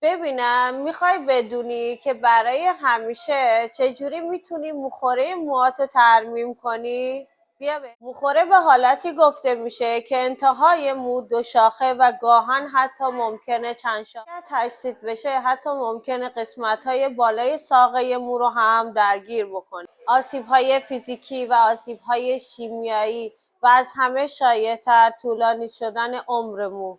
ببینم میخوای بدونی که برای همیشه چجوری میتونی مخوره موهاتو ترمیم کنی؟ بیا مخوره به حالتی گفته میشه که انتهای مو دو شاخه و گاهن حتی ممکنه چند شاخه تجدید بشه، حتی ممکنه قسمت‌های بالای ساقه مو رو هم درگیر بکنه. آسیب‌های فیزیکی و آسیب‌های شیمیایی و از همه شایع‌تر طولانی شدن عمر مو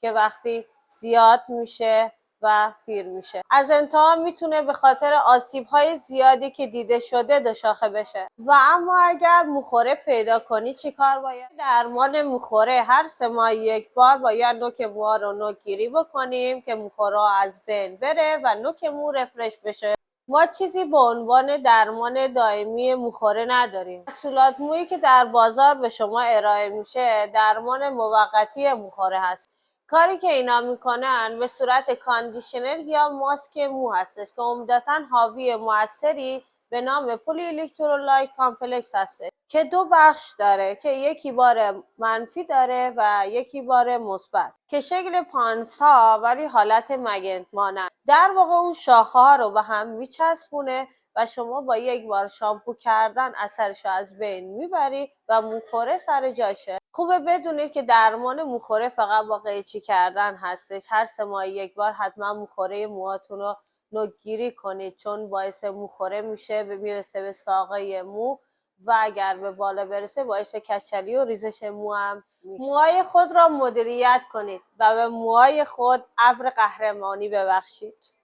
که وقتی زیاد میشه و پیر میشه. از انتها میتونه به خاطر آسیب‌های زیادی که دیده شده دو شاخه بشه. و اما اگر مخوره پیدا کنی چیکار باید؟ درمان مخوره هر 3 ماه یک بار باید نوک موها رو نوکگیری بکنیم که مخوره از بین بره و نوک مو رفرش بشه. ما چیزی به عنوان درمان دائمی مخوره نداریم. محصولات مویی که در بازار به شما ارائه میشه درمان موقتی مخوره هست. کاری که اینا میکنن به صورت کاندیشنر یا ماسک مو هستش که عمدتاً حاوی موثری به نام پلی الکترولایت کامپلکس هسته که 2 بخش داره که یکی بار منفی داره و یکی بار مثبت که شکل پانسا ولی حالت مگنت مانند. در واقع اون شاخه ها رو به هم میچسبونه و شما با یک بار شامپو کردن اثرش رو از بین میبری و مخوره سر جاشه. خوبه بدونید که درمان مخوره فقط با قیچی کردن هستش. هر 3 ماه یک بار حتما مخوره موهاتون رو نوکگیری کنید چون باعث مخوره میشه میرسه به ساقه مو و اگر به بالا برسه باعث کچلی و ریزش مو هم میشه. موهای خود را مدیریت کنید و به موهای خود ابر قهرمانی ببخشید.